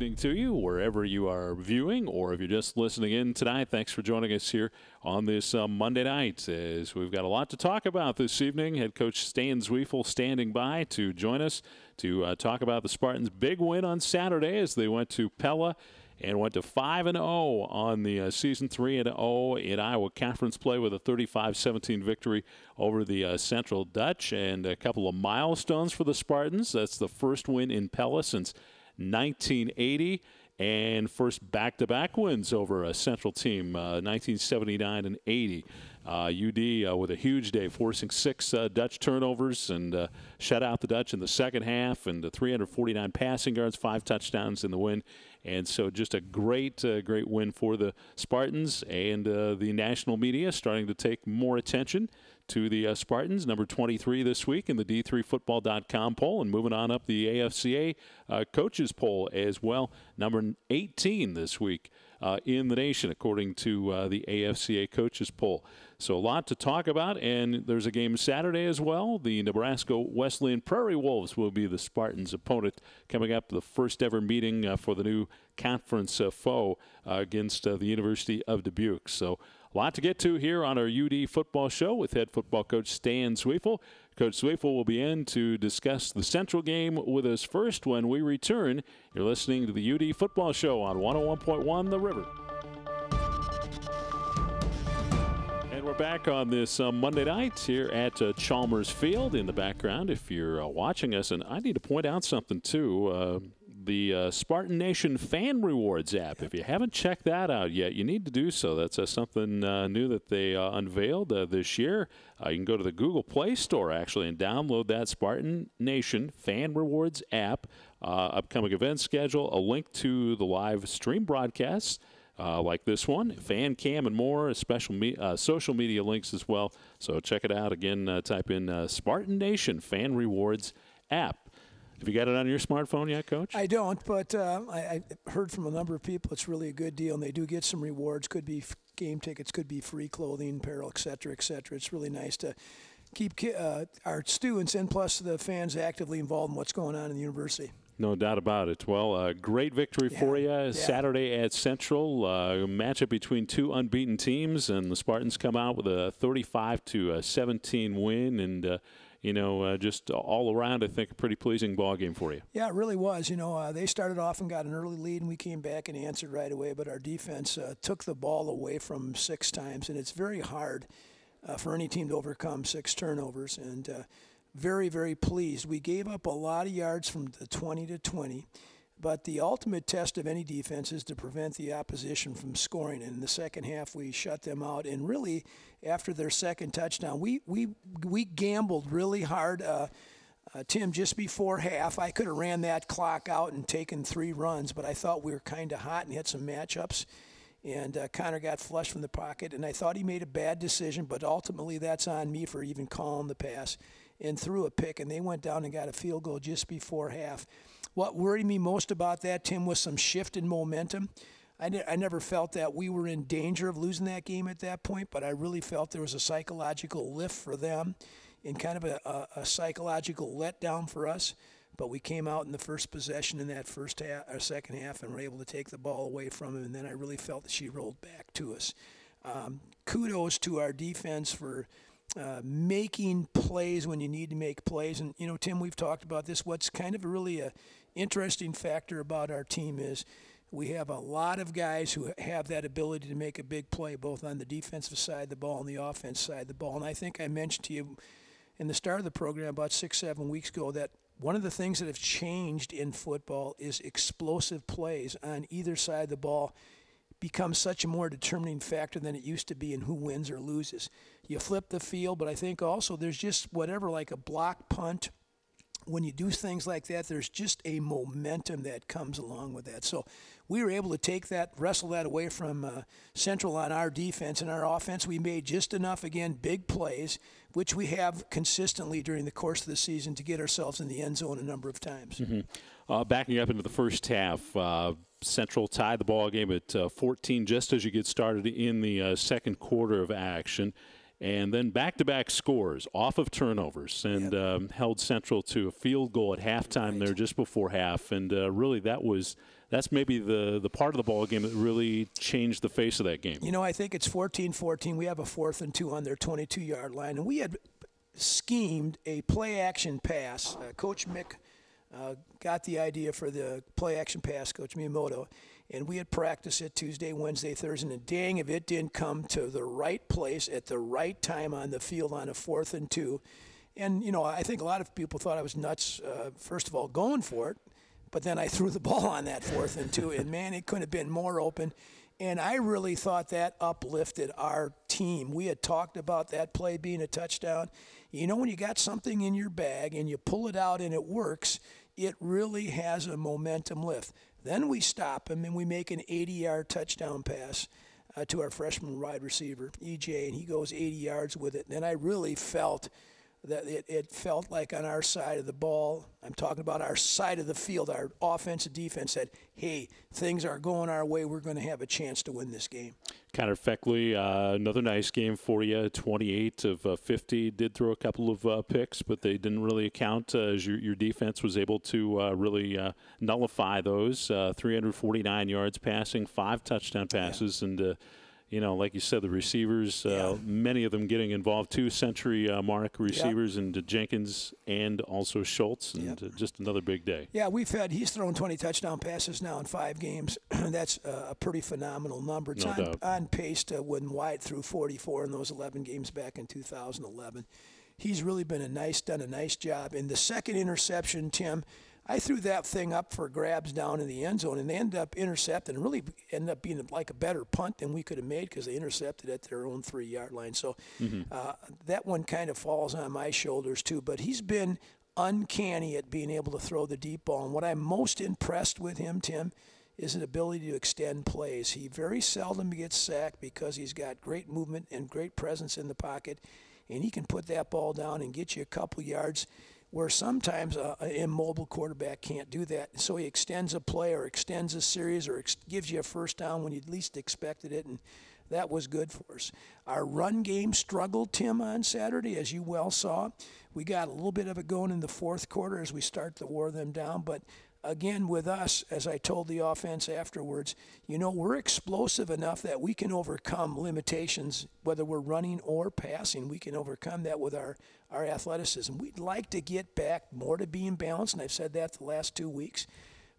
evening to you, wherever you are viewing, or if you're just listening in tonight. Thanks for joining us here on this Monday night, as we've got a lot to talk about this evening. Head coach Stan Zwiefel standing by to join us to talk about the Spartans' big win on Saturday as they went to Pella and went to 5-0 on the season, 3-0 in Iowa Conference play with a 35-17 victory over the Central Dutch, and a couple of milestones for the Spartans. That's the first win in Pella since 1980, and first back-to-back wins over a Central team, 1979 and 80. UD with a huge day, forcing 6 Dutch turnovers and shut out the Dutch in the second half, and 349 passing yards, 5 touchdowns in the win. And so just a great win for the Spartans, and the national media starting to take more attention to the Spartans, number 23 this week in the D3Football.com poll, and moving on up the AFCA coaches poll as well, number 18 this week in the nation, according to the AFCA coaches poll. So a lot to talk about, and there's a game Saturday as well. The Nebraska Wesleyan Prairie Wolves will be the Spartans' opponent coming up, the first ever meeting for the new conference foe against the University of Dubuque. So a lot to get to here on our UD football show with head football coach Stan Zwiefel. Coach Zwiefel will be in to discuss the Central game with us first when we return. You're listening to the UD football show on 101.1 The River. And we're back on this Monday night here at Chalmers Field. In the background, if you're watching us, and I need to point out something too, the Spartan Nation Fan Rewards app. If you haven't checked that out yet, you need to do so. That's something new that they unveiled this year. You can go to the Google Play Store, actually, and download that Spartan Nation Fan Rewards app. Upcoming event schedule, a link to the live stream broadcasts like this one, fan cam and more, special social media links as well. So check it out. Again, type in Spartan Nation Fan Rewards app. Have you got it on your smartphone yet, Coach? I don't, but I heard from a number of people it's really a good deal, and they do get some rewards. Could be game tickets, could be free clothing, apparel, et cetera, et cetera. It's really nice to keep our students and plus the fans actively involved in what's going on in the university. No doubt about it. Well, great victory for you Saturday at Central. Matchup between two unbeaten teams, and the Spartans come out with a 35-17 win, and just all around, I think, a pretty pleasing ball game for you. Yeah, it really was. They started off and got an early lead, and we came back and answered right away. But our defense took the ball away from them 6 times, and it's very hard for any team to overcome 6 turnovers. And very, very pleased. We gave up a lot of yards from the 20 to 20. But the ultimate test of any defense is to prevent the opposition from scoring. And in the second half, we shut them out. And really, after their second touchdown, we gambled really hard. Tim, just before half, I could have ran that clock out and taken 3 runs, but I thought we were kind of hot and had some matchups. And Connor got flushed from the pocket, and I thought he made a bad decision, but ultimately that's on me for even calling the pass and threw a pick, and they went down and got a field goal just before half. What worried me most about that, Tim, was some shift in momentum. I never felt that we were in danger of losing that game at that point, but I really felt there was a psychological lift for them and kind of a psychological letdown for us. But we came out in the first possession in that second half and were able to take the ball away from him, and then I really felt that she rolled back to us. Kudos to our defense for making plays when you need to make plays. And, Tim, we've talked about this. What's kind of really a interesting factor about our team is we have a lot of guys who have that ability to make a big play, both on the defensive side of the ball and the offense side of the ball. And I think I mentioned to you in the start of the program about 6-7 weeks ago that one of the things that have changed in football is explosive plays on either side of the ball becomes such a more determining factor than it used to be in who wins or loses. You flip the field, but I think also there's just like a block punt. When you do things like that, there's just a momentum that comes along with that. So we were able to take that, wrestle that away from Central on our defense. And our offense, we made just enough, again, big plays, which we have consistently during the course of the season to get ourselves in the end zone a number of times. Mm-hmm. Backing up into the first half, Central tied the ball game at 14 just as you get started in the second quarter of action. And then back-to-back scores off of turnovers and held Central to a field goal at halftime there just before half. And really that was that's maybe the part of the ball game that really changed the face of that game. You know, I think it's 14-14. We have a 4th and 2 on their 22-yard line, and we had schemed a play-action pass. Coach Mick got the idea for the play-action pass, Coach Miyamoto, and we had practiced it Tuesday, Wednesday, Thursday, and dang if it didn't come to the right place at the right time on the field on a 4th and 2. And, you know, I think a lot of people thought I was nuts, first of all, going for it, but then I threw the ball on that 4th and 2, and, man, it couldn't have been more open. And I really thought that uplifted our team. We had talked about that play being a touchdown. You know, when you got something in your bag and you pull it out and it works, it really has a momentum lift. Then we stop him and we make an 80-yard touchdown pass to our freshman wide receiver, EJ, and he goes 80 yards with it. And I really felt that it felt like on our side of the ball, I'm talking about our side of the field, our offense and defense said, hey, things are going our way. We're going to have a chance to win this game. Connor Feckley, another nice game for you, 28 of 50. Did throw a couple of picks, but they didn't really account as your defense was able to really nullify those. 349 yards passing, 5 touchdown passes, and you know, like you said, the receivers, many of them getting involved, 2 century mark receivers, and Jenkins and also Schultz, and just another big day. Yeah, he's thrown 20 touchdown passes now in 5 games. That's a pretty phenomenal number. It's on pace to when Wyatt threw 44 in those 11 games back in 2011. He's really done a nice job. In the second interception, Tim, I threw that thing up for grabs down in the end zone, and they ended up intercepting. Really ended up being like a better punt than we could have made because they intercepted at their own 3-yard line. So that one kind of falls on my shoulders too. But he's been uncanny at being able to throw the deep ball. And what I'm most impressed with him, Tim, is an ability to extend plays. He very seldom gets sacked because he's got great movement and great presence in the pocket, and he can put that ball down and get you a couple yards where sometimes an immobile quarterback can't do that. So he extends a play or extends a series or gives you a first down when you least expected it, and that was good for us. Our run game struggled, Tim, on Saturday, as you well saw. We got a little bit of it going in the 4th quarter as we start to wear them down, but again, with us, as I told the offense afterwards, you know, we're explosive enough that we can overcome limitations, whether we're running or passing. We can overcome that with our athleticism. We'd like to get back more to being balanced, and I've said that the last 2 weeks.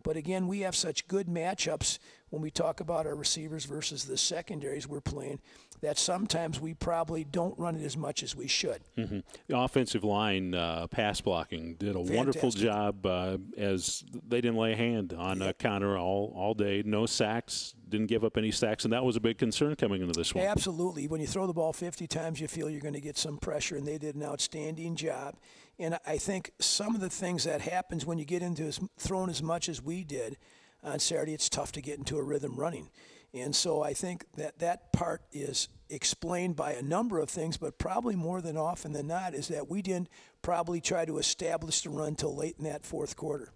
But again, we have such good matchups when we talk about our receivers versus the secondaries we're playing that sometimes we probably don't run it as much as we should. Mm-hmm. The offensive line pass blocking did a wonderful job as they didn't lay a hand on Connor all day. No sacks, didn't give up any sacks, and that was a big concern coming into this one. Absolutely. When you throw the ball 50 times, you feel you're going to get some pressure, and they did an outstanding job. And I think some of the things that happens when you get into throwing as much as we did on Saturday, it's tough to get into a rhythm running. And so I think that part is explained by a number of things, but probably more than often than not is that we didn't probably try to establish the run till late in that 4th quarter.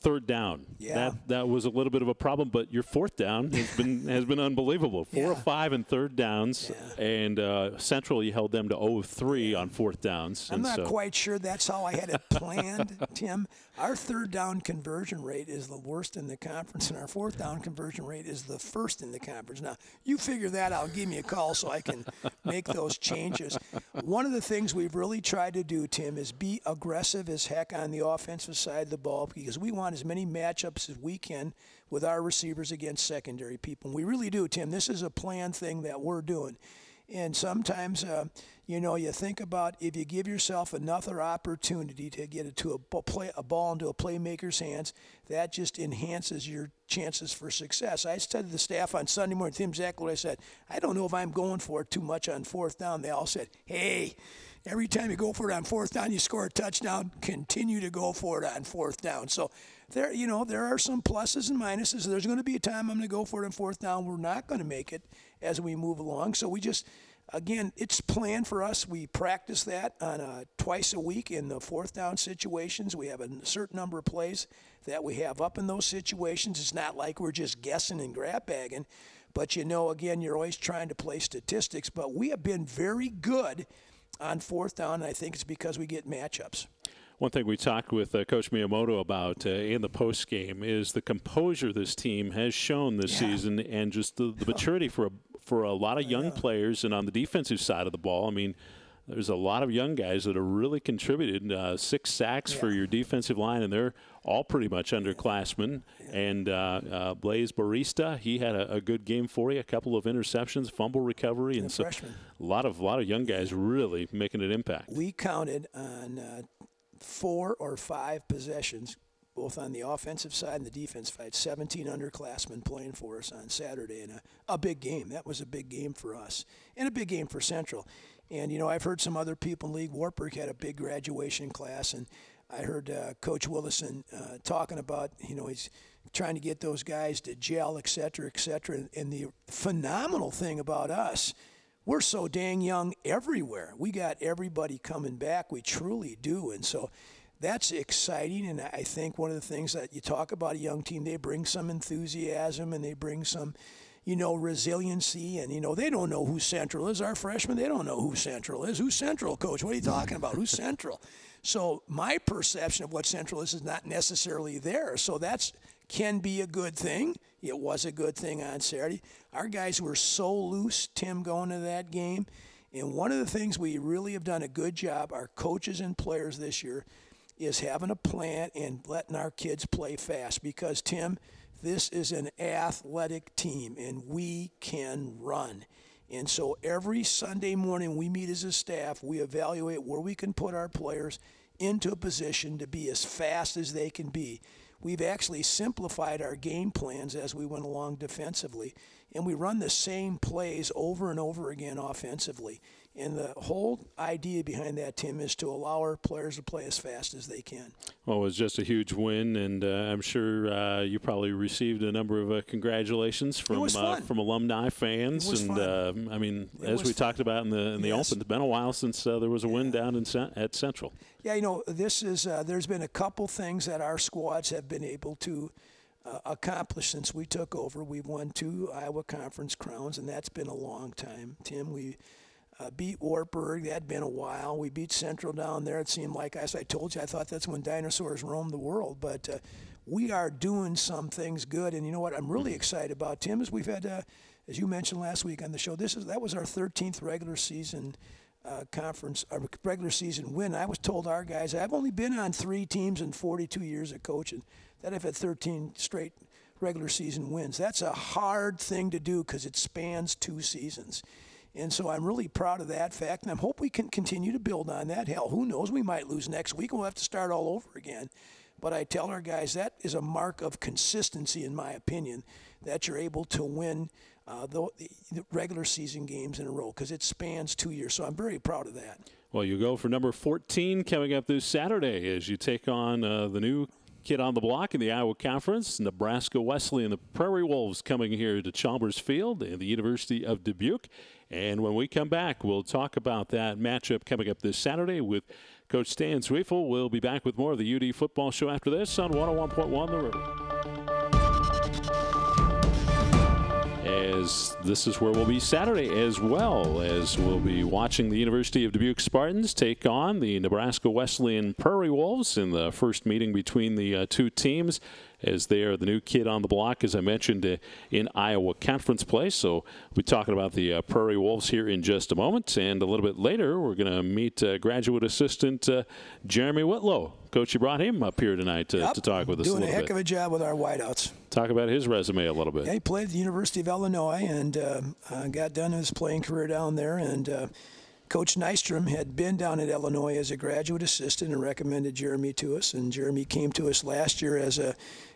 Third down. That was a little bit of a problem, but your 4th down has been unbelievable. 4 of 5 in 3rd downs, and Central, you held them to 0 of 3 on 4th downs. I'm not quite sure that's how I had it planned, Tim. Our 3rd down conversion rate is the worst in the conference, and our 4th down conversion rate is the first in the conference. Now, you figure that out. Give me a call so I can make those changes. One of the things we've really tried to do, Tim, is be aggressive as heck on the offensive side of the ball because we want as many matchups as we can with our receivers against secondary people. And we really do, Tim. This is a planned thing that we're doing. And sometimes, you think about if you give yourself another opportunity to get it to a ball into a playmaker's hands, that just enhances your chances for success. I said to the staff on Sunday morning, Tim, exactly what I said. I don't know if I'm going for it too much on 4th down. They all said, hey, every time you go for it on 4th down, you score a touchdown. Continue to go for it on 4th down. So there are some pluses and minuses. There's going to be a time I'm going to go for it on 4th down. We're not going to make it as we move along. So we just, again, it's planned for us. We practice that on twice a week in the 4th down situations. We have a certain number of plays that we have up in those situations. It's not like we're just guessing and grab bagging. But, again, you're always trying to play statistics. But we have been very good on 4th down, and I think it's because we get matchups. One thing we talked with Coach Miyamoto about in the post game is the composure this team has shown this season, and just the maturity for a lot of young players. And on the defensive side of the ball, I mean, there's a lot of young guys that have really contributed. 6 sacks for your defensive line, and they're all pretty much underclassmen. And Blaise Barista, he had a good game for you, a couple of interceptions, fumble recovery, and so freshman. a lot of young guys really making an impact. We counted on 4 or 5 possessions, both on the offensive side and the defense side, 17 underclassmen playing for us on Saturday in a big game. That was a big game for us and a big game for Central. And, you know, I've heard some other people in League. Wartburg had a big graduation class, and I heard Coach Willison talking about, you know, he's trying to get those guys to gel, et cetera, et cetera. And the phenomenal thing about us, we're so dang young everywhere. We got everybody coming back. We truly do. And so that's exciting. And I think one of the things that you talk about a young team, they bring some enthusiasm and they bring some, you know, resiliency. And, you know, they don't know who Central is. Our freshmen, they don't know who Central is. Who's Central, Coach? What are you talking about? Who's Central? So my perception of what Central is not necessarily there. So that's can be a good thing. It was a good thing on Saturday. Our guys were so loose, Tim, going to that game. And one of the things we really have done a good job, our coaches and players this year, is having a plan and letting our kids play fast. Because, Tim, this is an athletic team, and we can run. And so every Sunday morning we meet as a staff, we evaluate where we can put our players into a position to be as fast as they can be. We've actually simplified our game plans as we went along defensively, and we run the same plays over and over again offensively. And the whole idea behind that, Tim, is to allow our players to play as fast as they can. Well, it was just a huge win, and I'm sure you probably received a number of congratulations from alumni fans. It was fun. I mean, as we talked about in the Open, it's been a while since there was a win down at Central. Yeah, you know, this is there's been a couple things that our squads have been able to accomplish since we took over. We've won 2 Iowa Conference crowns, and that's been a long time, Tim. We beat Wartburg. That had been a while. We beat Central down there. It seemed like, as I told you, I thought that's when dinosaurs roamed the world. But we are doing some things good. And you know what I'm really excited about, Tim, is we've had, as you mentioned last week on the show, that was our 13th regular season regular season win. I was told our guys, I've only been on 3 teams in 42 years of coaching, that I've had 13 straight regular season wins. That's a hard thing to do because it spans 2 seasons. And so I'm really proud of that fact, and I hope we can continue to build on that. Hell, who knows? We might lose next week, and we'll have to start all over again. But I tell our guys that is a mark of consistency, in my opinion, that you're able to win the regular season games in a row because it spans 2 years. So I'm very proud of that. Well, you go for number 14 coming up this Saturday as you take on the new kid on the block in the Iowa Conference, Nebraska Wesleyan, the Prairie Wolves coming here to Chalmers Field and the University of Dubuque. And when we come back, we'll talk about that matchup coming up this Saturday with Coach Stan Zwiefel. We'll be back with more of the UD Football Show after this on 101.1 The River. As this is where we'll be Saturday, as well as we'll be watching the University of Dubuque Spartans take on the Nebraska Wesleyan Prairie Wolves in the first meeting between the 2 teams, as they are the new kid on the block, as I mentioned, in Iowa Conference play. So we'll be talking about the Prairie Wolves here in just a moment. And a little bit later, we're going to meet graduate assistant Jeremy Whitlow. Coach, you brought him up here tonight to talk with us a little bit. Doing a heck of a job with our wideouts. Talk about his resume a little bit. Yeah, he played at the University of Illinois and got done his playing career down there. And Coach Nystrom had been down at Illinois as a graduate assistant and recommended Jeremy to us. And Jeremy came to us last year as a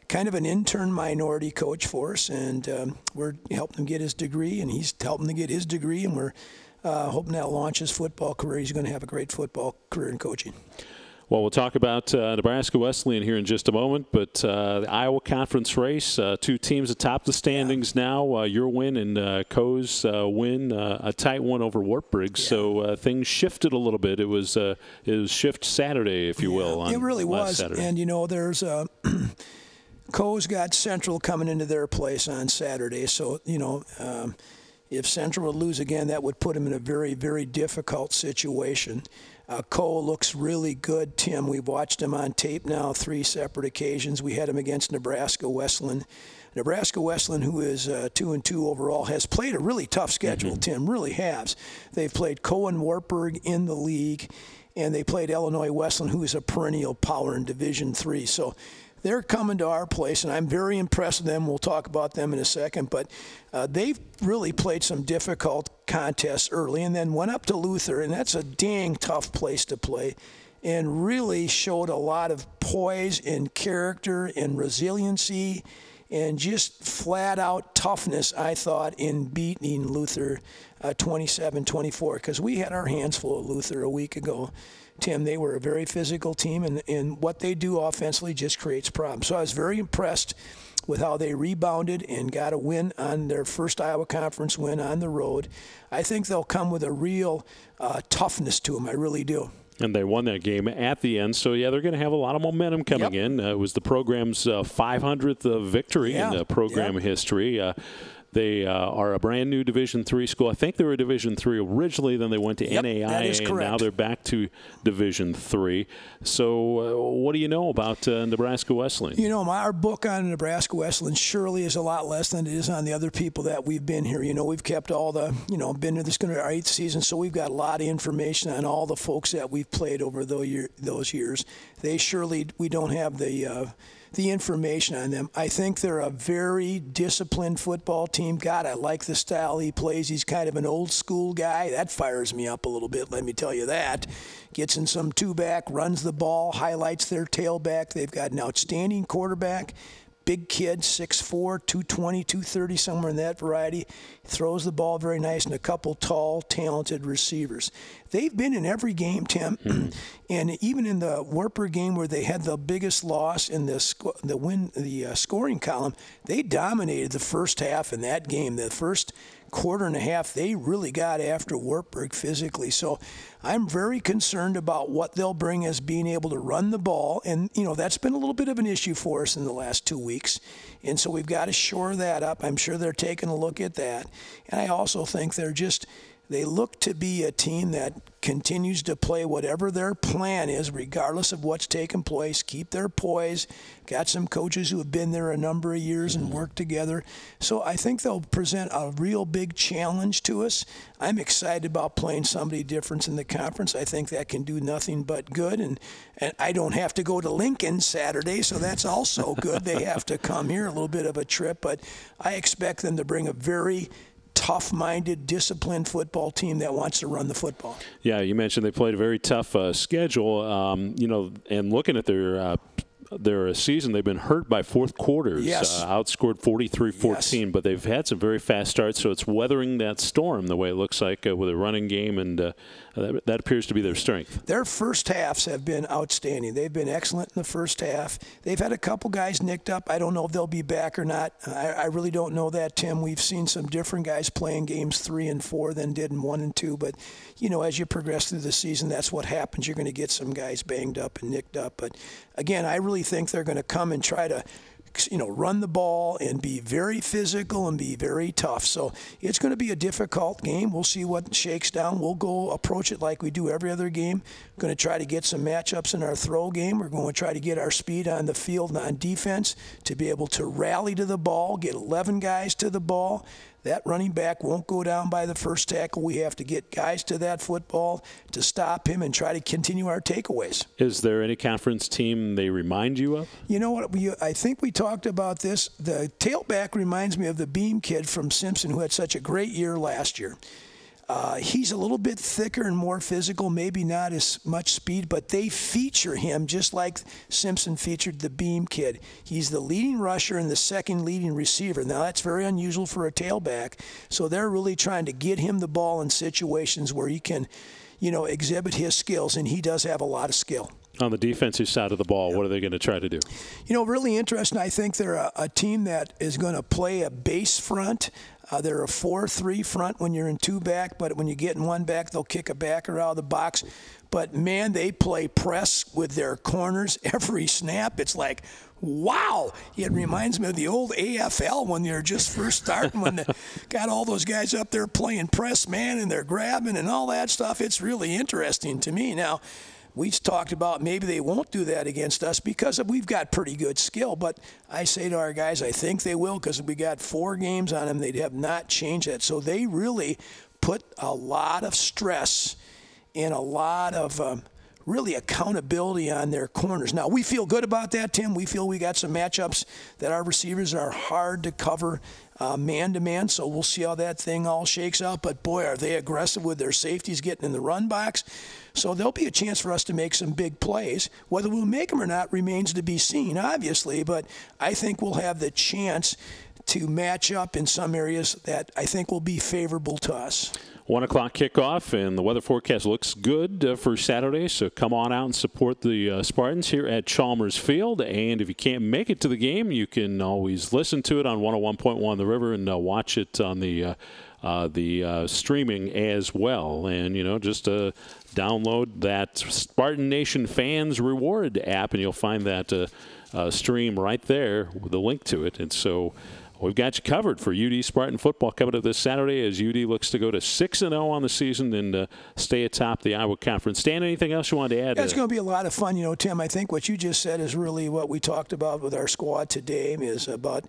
kind of an intern minority coach for us. And we're helping him get his degree, and he's helping to get his degree. And we're hoping that'll launch his football career. He's going to have a great football career in coaching. Well, we'll talk about Nebraska Wesleyan here in just a moment, but the Iowa Conference race, 2 teams atop the standings now. Your win and Coe's win, a tight one over Wartburg. Yeah. So things shifted a little bit. It was shift Saturday, if you will. It really was. Saturday. And, you know, there's Coe's got Central coming into their place on Saturday. So, you know, If Central would lose again, that would put them in a very, very difficult situation. Cole looks really good, Tim. We've watched him on tape now 3 separate occasions. We had him against Nebraska Wesleyan. Nebraska Wesleyan, who is 2-2 overall, has played a really tough schedule, Tim, really has. They've played Cohen Wartburg in the league, and they played Illinois Wesleyan, who is a perennial power in Division III. So they're coming to our place, and I'm very impressed with them. We'll talk about them in a second. But they've really played some difficult contests early and then went up to Luther, and that's a dang tough place to play, and really showed a lot of poise and character and resiliency and just flat-out toughness, I thought, in beating Luther 27-24, because we had our hands full of Luther a week ago. Tim, they were a very physical team, and what they do offensively just creates problems. So I was very impressed with how they rebounded and got a win on their first Iowa Conference win on the road. I think they'll come with a real toughness to them. I really do. And they won that game at the end. So, yeah, they're going to have a lot of momentum coming in. It was the program's 500th victory in program history. They are a brand new Division III school. I think they were Division III originally, then they went to NAIA, and now they're back to Division III. So what do you know about Nebraska Wesleyan? You know, our book on Nebraska Wesleyan surely is a lot less than it is on the other people that we've been here. You know, we've kept all the, been to this going to our 8th season, so we've got a lot of information on all the folks that we've played over those years. We don't have the information on them. I think they're a very disciplined football team. God, I like the style he plays. He's kind of an old school guy. That fires me up a little bit, let me tell you that. Gets in some two-back, runs the ball, highlights their tailback. They've got an outstanding quarterback. Big kid, 6'4", 220, 230, somewhere in that variety. Throws the ball very nice, and a couple tall, talented receivers. They've been in every game, Tim, and even in the Wartburg game where they had the biggest loss in the scoring column, they dominated the first half in that game. The first quarter and a half, they really got after Wartburg physically. So I'm very concerned about what they'll bring as being able to run the ball. And, that's been a little bit of an issue for us in the last 2 weeks. And so we've got to shore that up. I'm sure they're taking a look at that. And I also think they look to be a team that continues to play whatever their plan is, regardless of what's taking place, keep their poise. Got some coaches who have been there a number of years and worked together. So I think they'll present a real big challenge to us. I'm excited about playing somebody different in the conference. I think that can do nothing but good. And I don't have to go to Lincoln Saturday, so that's also good. They have to come here, a little bit of a trip. But I expect them to bring a very tough-minded, disciplined football team that wants to run the football. Yeah, you mentioned they played a very tough schedule. And looking at their season, they've been hurt by fourth quarters. Yes. Outscored 43-14, but they've had some very fast starts, so it's weathering that storm the way it looks like with a running game, and that appears to be their strength. Their first halves have been outstanding. They've been excellent in the first half. They've had a couple guys nicked up. I don't know if they'll be back or not. I really don't know that, Tim. We've seen some different guys playing games 3 and 4 than did in 1 and 2, but as you progress through the season, that's what happens. You're going to get some guys banged up and nicked up. But again, I really think they're going to come and try to run the ball and be very physical and be very tough. So it's going to be a difficult game. We'll see what shakes down. We'll go approach it like we do every other game. We're going to try to get some matchups in our throw game. We're going to try to get our speed on the field and on defense to be able to rally to the ball, get 11 guys to the ball. That running back won't go down by the first tackle. We have to get guys to that football to stop him and try to continue our takeaways. Is there any conference team they remind you of? You know what? I think we talked about this. The tailback reminds me of the Beam kid from Simpson who had such a great year last year. He's a little bit thicker and more physical, maybe not as much speed, but they feature him just like Simpson featured the Beam kid. He's the leading rusher and the second leading receiver. Now, that's very unusual for a tailback, so they're really trying to get him the ball in situations where he can, exhibit his skills, and he does have a lot of skill. On the defensive side of the ball, what are they going to try to do? Really interesting. I think they're a team that is going to play a base front. They're a 4-3 front when you're in 2 back, but when you get in 1 back, they'll kick a backer out of the box. But, man, they play press with their corners every snap. It's like, wow. It reminds me of the old AFL when they're just first starting, when they got all those guys up there playing press, man, and they're grabbing and all that stuff. It's really interesting to me. Now, we talked about maybe they won't do that against us because we've got pretty good skill. But I say to our guys, I think they will, because we got 4 games on them. They have not changed that. So they really put a lot of stress and a lot of really accountability on their corners. Now, we feel good about that, Tim. We feel we got some matchups that our receivers are hard to cover man-to-man, so we'll see how that thing all shakes out. But, boy, are they aggressive with their safeties getting in the run box. So there'll be a chance for us to make some big plays. Whether we'll make them or not remains to be seen, obviously, but I think we'll have the chance to match up in some areas that I think will be favorable to us. 1 o'clock kickoff, and the weather forecast looks good for Saturday, so come on out and support the Spartans here at Chalmers Field. And if you can't make it to the game, you can always listen to it on 101.1 The River and watch it on the streaming as well. And, just download that Spartan Nation Fans Reward app, and you'll find that stream right there with a link to it. And so we've got you covered for UD Spartan football coming up this Saturday as UD looks to go to 6-0 on the season and stay atop the Iowa Conference. Stan, anything else you wanted to add? Yeah, it's going to be a lot of fun. Tim, I think what you just said is really what we talked about with our squad today, is about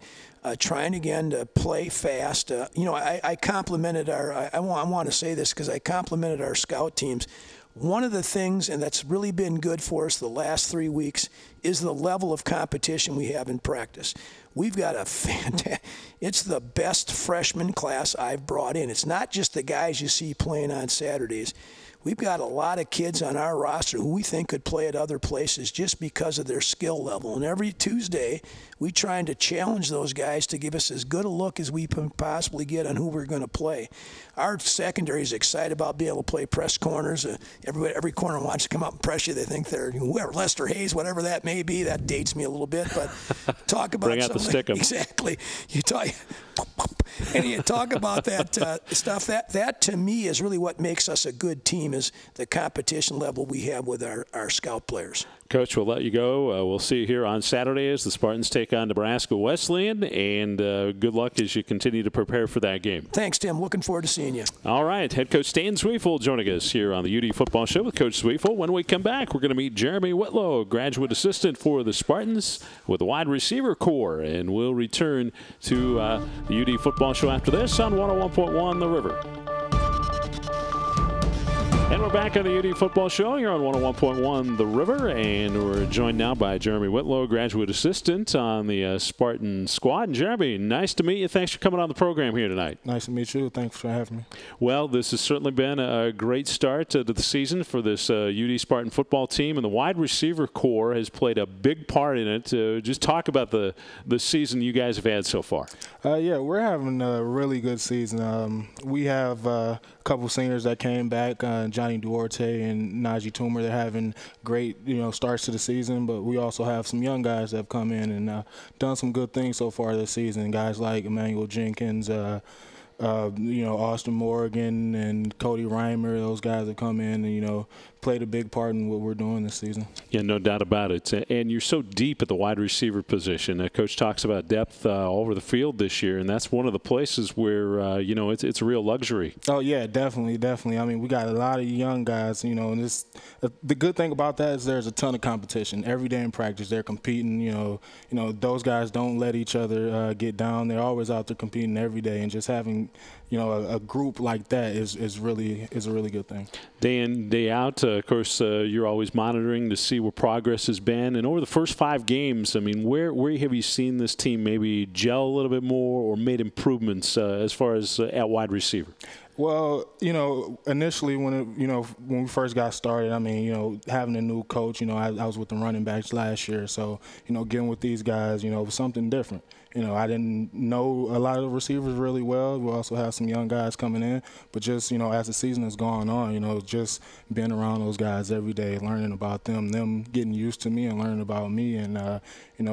trying again to play fast. I complimented I want to say this because I complimented our scout teams. One of the things, and that's really been good for us the last 3 weeks, is the level of competition we have in practice. We've got it's the best freshman class I've brought in. It's not just the guys you see playing on Saturdays. We've got a lot of kids on our roster who we think could play at other places just because of their skill level. And every Tuesday, we're trying to challenge those guys to give us as good a look as we can possibly get on who we're going to play. Our secondary is excited about being able to play press corners. Every corner wants to come up and press you. They think they're whoever, Lester Hayes, whatever that may be. That dates me a little bit, but talk about bring out the stick 'em. Exactly. You talk about that stuff. That to me is really what makes us a good team, is the competition level we have with our scout players. Coach, we'll let you go. We'll see you here on Saturday as the Spartans take on Nebraska Wesleyan, and good luck as you continue to prepare for that game. Thanks, Tim. Looking forward to seeing you. All right. Head coach Stan Zwiefel joining us here on the UD Football Show with Coach Zwiefel. When we come back, we're going to meet Jeremy Whitlow, graduate assistant for the Spartans with the wide receiver core, and we'll return to the UD Football Show after this on 101.1 The River. And we're back on the UD Football Show here on 101.1 The River, and we're joined now by Jeremy Whitlow, graduate assistant on the Spartan squad. And Jeremy, nice to meet you. Thanks for coming on the program here tonight. Nice to meet you. Thanks for having me. Well, this has certainly been a great start to the season for this UD Spartan football team, and the wide receiver core has played a big part in it. Just talk about the season you guys have had so far. Yeah, we're having a really good season. We have a couple seniors that came back, Johnny Duarte and Najee Toomer. They're having great, starts to the season, but we also have some young guys that have come in and done some good things so far this season. Guys like Emmanuel Jenkins, Austin Morgan and Cody Reimer. Those guys have come in and, played a big part in what we're doing this season. Yeah, no doubt about it. And you're so deep at the wide receiver position. Coach talks about depth all over the field this year, and that's one of the places where, it's a real luxury. Oh, yeah, definitely. I mean, we got a lot of young guys, and the good thing about that is there's a ton of competition. Every day in practice, they're competing, those guys don't let each other get down. They're always out there competing every day, and just having, a group like that is a really good thing. Day in, day out, of course, you're always monitoring to see where progress has been. And over the first 5 games, I mean, where have you seen this team maybe gel a little bit more or made improvements as far as at wide receiver? Well, initially when we first got started, I mean, having a new coach, I was with the running backs last year. So, getting with these guys, it was something different. I didn't know a lot of the receivers really well. We also have some young guys coming in, but just, as the season has gone on, just being around those guys every day, learning about them getting used to me and learning about me, and,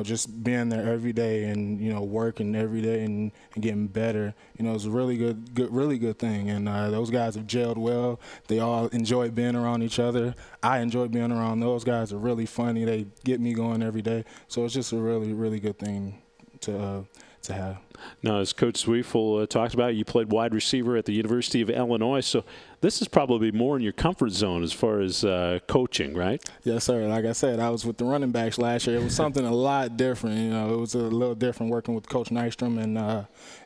just being there every day and, working every day and getting better, it's a really good thing. And those guys have gelled well. They all enjoy being around each other. I enjoy being around those guys. They're really funny. They get me going every day. So it's just a really, really good thing to have. Now, as Coach Zweifel talked about, you played wide receiver at the University of Illinois, so this is probably more in your comfort zone as far as coaching, right? Yes, sir. Like I said, I was with the running backs last year. It was something a lot different. It was a little different working with Coach Nystrom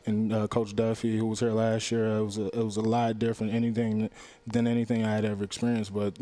and Coach Duffy, who was here last year. It was a lot different than anything I had ever experienced. But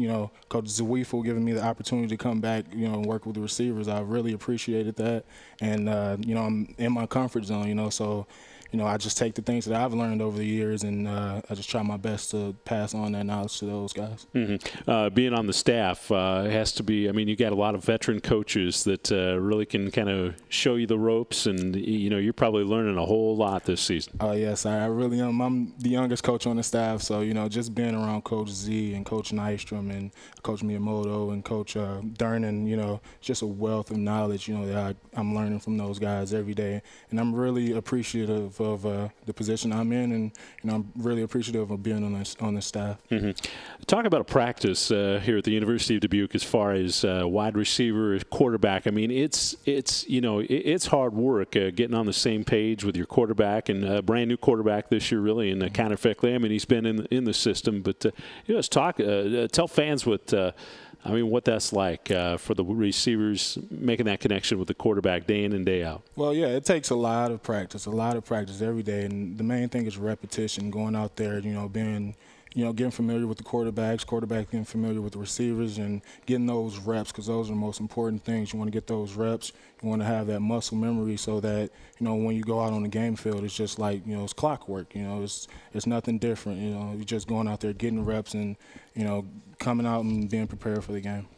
Coach Zweifel giving me the opportunity to come back, and work with the receivers, I really appreciated that. And I'm in my comfort zone, So, I just take the things that I've learned over the years, and I just try my best to pass on that knowledge to those guys. Mm-hmm. Being on the staff has to be, you got a lot of veteran coaches that really can kind of show you the ropes, and, you're probably learning a whole lot this season. Oh, yes, I really am. I'm the youngest coach on the staff, so, just being around Coach Z and Coach Nystrom and Coach Miyamoto and Coach Durnan, just a wealth of knowledge, that I'm learning from those guys every day. And I'm really appreciative of the position I'm in, and I'm really appreciative of being on the staff. Mm-hmm. Talk about a practice here at the University of Dubuque as far as wide receiver, quarterback. It's hard work getting on the same page with your quarterback, and a brand new quarterback this year, really, in Connor Fickley. He's been in the system, but let's tell fans what that's like for the receivers making that connection with the quarterback day in and day out. Well, yeah, it takes a lot of practice every day. And the main thing is repetition, going out there, getting familiar with the quarterback getting familiar with the receivers and getting those reps, because those are the most important things. You want to get those reps. You want to have that muscle memory so that, when you go out on the game field, it's just like, it's clockwork. It's nothing different. You're just going out there, getting reps and, coming out and being prepared for the game.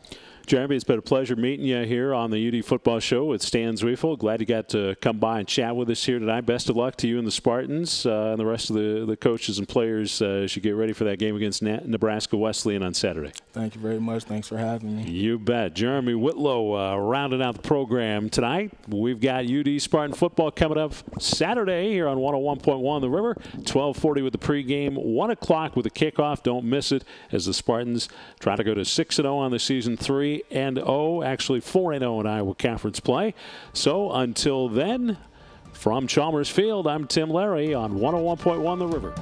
Jeremy, it's been a pleasure meeting you here on the UD Football Show with Stan Zweifel. Glad you got to come by and chat with us here tonight. Best of luck to you and the Spartans and the rest of the coaches and players as you get ready for that game against Nebraska Wesleyan on Saturday. Thank you very much. Thanks for having me. You bet. Jeremy Whitlow rounding out the program tonight. We've got UD Spartan football coming up Saturday here on 101.1 The River. 12:40 with the pregame, 1 o'clock with the kickoff. Don't miss it as the Spartans try to go to 6-0 on the season, 3-0, actually 4-0 in Iowa Conference play. So until then, from Chalmers Field, I'm Tim Larry on 101.1 The River.